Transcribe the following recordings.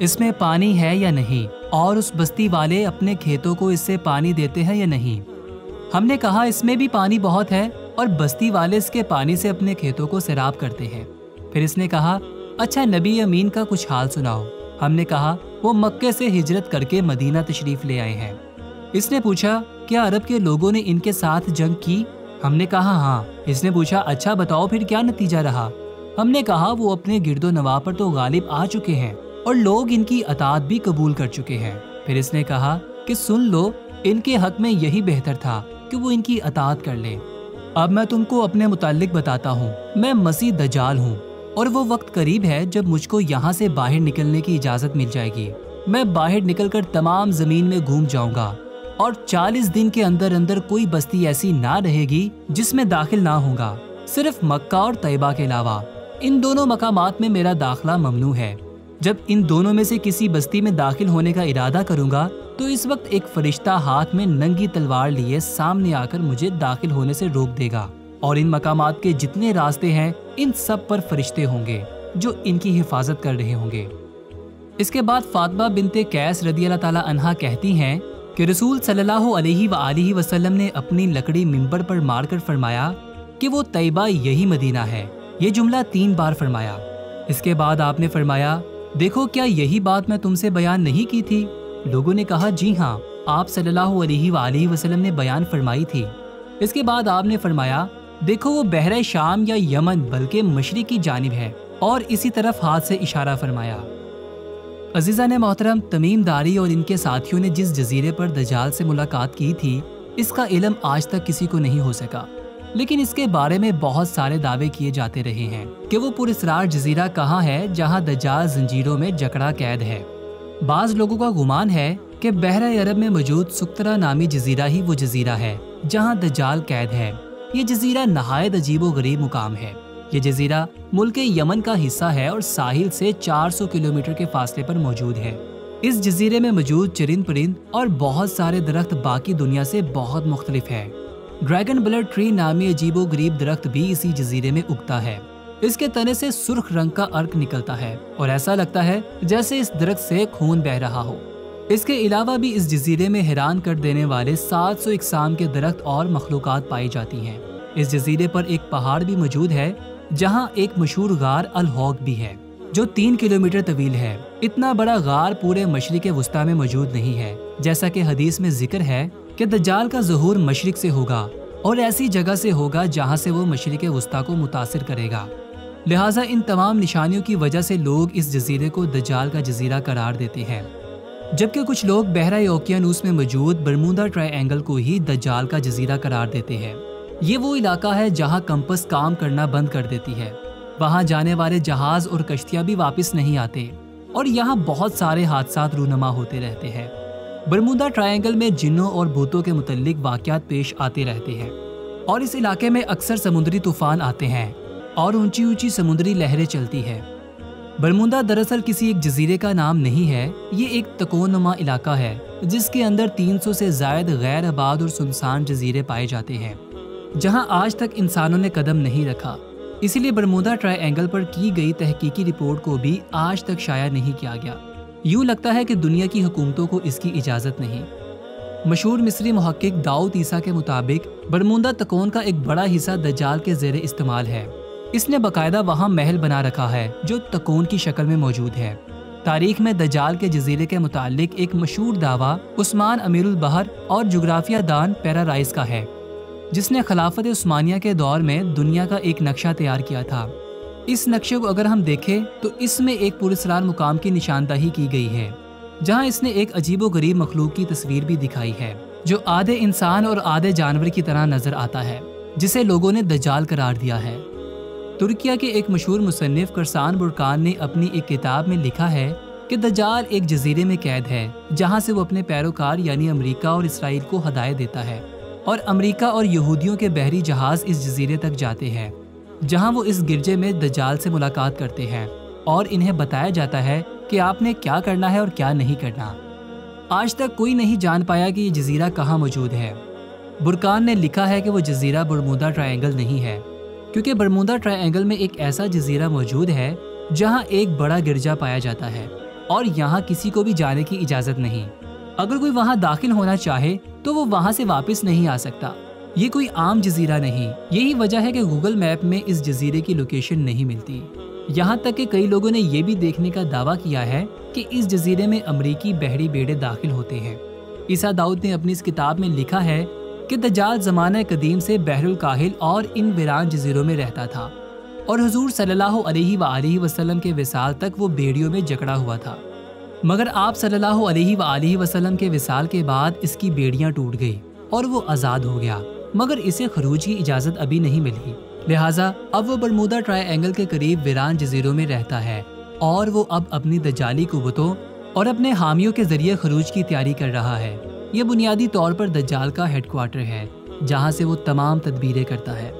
اس میں پانی ہے یا نہیں، اور اس بستی والے اپنے کھیتوں کو اس سے پانی دیتے ہیں یا نہیں؟ ہم نے کہا اس میں بھی پانی بہت ہے اور بستی والے اس کے پانی سے اپنے کھیتوں کو سیراب کرتے ہیں۔ پھر اس نے کہا اچھا نبی امین کا کچھ حال سناؤ۔ ہم نے کہا وہ مکے سے ہجرت کر کے مدینہ تشریف لے آئے ہیں۔ اس نے پوچھا کیا عرب کے لوگوں نے ان کے ساتھ جنگ کی؟ ہم نے کہا ہاں۔ اس نے پوچھا اچھا بتاؤ پھر کیا نتیجہ رہا؟ ہم نے کہا وہ اپنے گرد و نواح پر تو غالب آ چکے ہیں اور لوگ ان کی اطاعت بھی قبول کر چکے ہیں۔ پھر اس نے کہا کہ سن لو، ان کے حق میں یہی بہتر تھا کہ وہ ان کی اطاعت کر لیں۔ اب میں تم کو اپنے متعلق بتاتا ہوں، میں مسیح دجال ہوں اور وہ وقت قریب ہے جب مجھ کو یہاں سے باہر نکلنے کی اجازت مل جائے گی۔ میں باہر نکل کر تمام زمین میں گھوم جاؤں گا اور 40 دن کے اندر اندر کوئی بستی ایسی نہ رہے گی جس میں داخل نہ ہوں گا، صرف مکہ اور طیبہ کے علاوہ۔ ان دونوں مقامات میں میرا داخلہ ممنوع ہے۔ جب ان دونوں میں سے کسی بستی میں داخل ہونے کا ارادہ کروں گا تو اس وقت ایک فرشتہ ہاتھ میں ننگی تلوار لیے سامنے آ کر مجھے داخل ہونے سے روک دے گا، اور ان مقامات کے جتنے راستے ہیں ان سب پر فرشتے ہوں گے جو ان کی حفاظت کر رہے ہوں گے۔ اس کے بعد فاطمہ بنت قیس رضی اللہ تعالیٰ عنہا کہتی ہیں کہ رسول صلی اللہ علیہ وآلہ وسلم نے اپنی لکڑی منبر پر مار کر فرمایا کہ وہ طیبہ یہی مدینہ ہے۔ یہ جملہ 3 بار فرمایا۔ اس کے بعد آپ نے فرمایا دیکھو کیا یہی بات میں تم سے بیان نہیں کی تھی؟ لوگوں نے کہا جی ہاں، آپ صلی اللہ علیہ وآلہ وسلم نے بیان فرمائی تھی۔ اس کے بعد آپ نے فرمایا دیکھو وہ بحر شام یا یمن بلکہ مشرق کی جانب ہے، اور اسی طرف ہاتھ سے اشارہ فرمایا۔ عزیزان محترم، تمیم داری اور ان کے ساتھیوں نے جس جزیرے پر دجال سے ملاقات کی تھی اس کا علم آج تک کسی کو نہیں ہو سکا، لیکن اس کے بارے میں بہت سارے دعوے کیے جاتے رہے ہیں کہ وہ پراسرار جزیرہ کہاں ہے جہاں دجال زنجیروں میں جکڑا قید ہے۔ بعض لوگوں کا گمان ہے کہ بحر عرب میں موجود سکترا نامی جزیرہ ہی وہ جزیرہ ہے جہاں دجال قید ہے۔ یہ جزیرہ نہایت عجیب و غریب مقام ہے۔ یہ جزیرہ ملک یمن کا حصہ ہے اور ساحل سے 400 کلومیٹر کے فاصلے پر موجود ہے۔ اس جزیرے میں موجود چرند پرند اور بہت سارے درخت باقی دنیا سے بہت مختلف ہے۔ ڈریگن بلڈ ٹری نامی عجیب و غریب درخت بھی اسی جزیرے میں اگتا ہے۔ اس کے تنے سے سرخ رنگ کا ارک نکلتا ہے اور ایسا لگتا ہے جیسے اس درخت سے خون بہہ رہا ہو۔ اس کے علاوہ بھی اس جزیرے میں حیران کر دینے والے 700 اقسام کے درخت اور مخلوقات پائی جاتی ہیں۔ اس جزیرے پر ایک پہاڑ بھی موجود ہے جہاں ایک مشہور غار الہوک بھی ہے جو 3 کلومیٹر طویل ہے۔ اتنا بڑا غار پورے مشرق وسطیٰ میں موجود نہیں ہے، جیسا کہ حدیث میں ذکر ہے کہ دجال کا ظہور مشرق سے ہوگا اور ایسی جگہ سے ہوگا جہاں سے وہ مشرق وسطیٰ کو متاثر کرے گا۔ لہٰذا ان تمام نشانیوں کی وجہ سے لوگ اس جزیرے کو دجال کا جزیرہ قرار دیتے ہیں، جبکہ کچھ لوگ بحیرہ اوقیانوس میں موجود برمودا ٹرائی اینگل کو ہی دجال کا جزیرہ قرار دیتے ہیں۔ یہ وہ علاقہ ہے جہاں کمپس کام کرنا بند کر دیتی ہے، وہاں جانے والے جہاز اور کشتیاں بھی واپس نہیں آتے اور یہاں بہت سارے حادثات رونما ہوتے رہتے ہیں۔ برمودا ٹرائی اینگل میں جنوں اور بھوتوں کے متعلق واقعات پیش آتے رہتے ہیں اور اس علاقے میں اکثر سمندری طوفان آتے ہیں اور اونچی اونچی سمندری لہریں چلتی ہے۔ برمودا دراصل کسی ایک جزیرے کا نام نہیں ہے، یہ ایک تکون نما علاقہ ہے جس کے اندر 300 سے زائد غیر آباد اور سنسان جزیرے پائے جاتے ہیں جہاں آج تک انسانوں نے قدم نہیں رکھا۔ اسی لیے برمودا ٹرائی اینگل پر کی گئی تحقیقی رپورٹ کو بھی آج تک شائع نہیں کیا گیا۔ یوں لگتا ہے کہ دنیا کی حکومتوں کو اس کی اجازت نہیں۔ مشہور مصری محقق داؤد عیسیٰ کے مطابق برمودا تکون کا ایک بڑا حصہ دجال کے زیر استعمال ہے۔ اس نے باقاعدہ وہاں محل بنا رکھا ہے جو تکون کی شکل میں موجود ہے۔ تاریخ میں دجال کے جزیرے کے متعلق ایک مشہور دعویٰ عثمان امیر البحر اور جغرافیہ دان پیرارائز کا ہے، جس نے خلافت عثمانیہ کے دور میں دنیا کا ایک نقشہ تیار کیا تھا۔ اس نقشے کو اگر ہم دیکھیں تو اس میں ایک پراسرار مقام کی نشاندہی کی گئی ہے، جہاں اس نے ایک عجیب و غریب مخلوق کی تصویر بھی دکھائی ہے جو آدھے انسان اور آدھے جانور کی طرح نظر آتا ہے، جسے لوگوں نے دجال قرار دیا ہے۔ ترکیہ کے ایک مشہور مصنف کرسان برکان نے اپنی ایک کتاب میں لکھا ہے کہ دجال ایک جزیرے میں قید ہے جہاں سے وہ اپنے پیروکار یعنی امریکہ اور اسرائیل کو ہدایت دیتا ہے، اور امریکہ اور یہودیوں کے بحری جہاز اس جزیرے تک جاتے ہیں جہاں وہ اس گرجے میں دجال سے ملاقات کرتے ہیں اور انہیں بتایا جاتا ہے کہ آپ نے کیا کرنا ہے اور کیا نہیں کرنا۔ آج تک کوئی نہیں جان پایا کہ یہ جزیرہ کہاں موجود ہے۔ برکان نے لکھا ہے کہ وہ جزیرہ برمودا ٹرائی اینگل نہیں ہے، کیونکہ برمودا ٹرائی اینگل میں ایک ایسا جزیرہ موجود ہے جہاں ایک بڑا گرجا پایا جاتا ہے اور یہاں کسی کو بھی جانے کی اجازت نہیں۔ اگر کوئی وہاں داخل ہونا چاہے تو وہ وہاں سے واپس نہیں آ سکتا۔ یہ کوئی عام جزیرہ نہیں، یہی وجہ ہے کہ گوگل میپ میں اس جزیرے کی لوکیشن نہیں ملتی۔ یہاں تک کہ کئی لوگوں نے یہ بھی دیکھنے کا دعویٰ کیا ہے کہ اس جزیرے میں امریکی بحری بیڑے داخل ہوتے ہیں۔ عیسیٰ داؤد نے اپنی اس کتاب میں لکھا ہے کہ دجال زمانہ قدیم سے بحر الکاہل اور ان ویران جزیروں میں رہتا تھا، اور حضور صلی اللہ علیہ وآلہ وسلم کے وصال تک وہ بیڑیوں میں جکڑا ہوا تھا، مگر آپ صلی اللہ علیہ وآلہ وسلم کے وصال کے بعد اس کی بیڑیاں ٹوٹ گئی اور وہ آزاد ہو گیا، مگر اسے خروج کی اجازت ابھی نہیں ملی، لہٰذا اب وہ برمودا ٹرائی اینگل کے قریب ویران جزیروں میں رہتا ہے، اور وہ اب اپنی دجالی قوتوں اور اپنے حامیوں کے ذریعے خروج کی تیاری کر رہا ہے۔ یہ بنیادی طور پر دجال کا ہیڈ کوارٹر ہے، جہاں سے وہ تمام تدبیریں کرتا ہے۔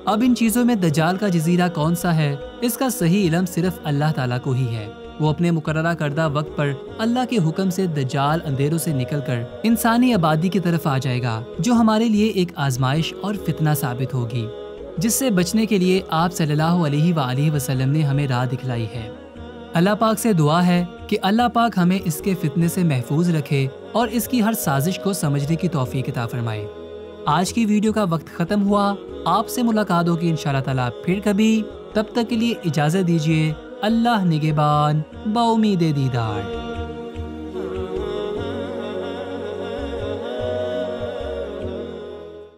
اب ان چیزوں میں دجال کا جزیرہ کون سا ہے، اس کا صحیح علم صرف اللہ تعالیٰ کو ہی ہے۔ وہ اپنے مقررہ کردہ وقت پر اللہ کے حکم سے دجال اندھیروں سے نکل کر انسانی آبادی کی طرف آ جائے گا، جو ہمارے لیے ایک آزمائش اور فتنہ ثابت ہوگی، جس سے بچنے کے لیے آپ صلی اللہ علیہ وآلہ وسلم نے ہمیں راہ دکھلائی ہے۔ اللہ پاک سے دعا ہے کہ اللہ پاک ہمیں اس کے فتنے سے محفوظ رکھے اور اس کی ہر سازش کو سمجھنے کی توفیق عطا فرمائے۔ آج کی ویڈیو کا وقت ختم ہوا، آپ سے ملاقات ہوگی انشاءاللہ تعالیٰ پھر کبھی، تب تک کے لیے اجازت دیجیے۔ اللہ نگہبان، با امید دیدار۔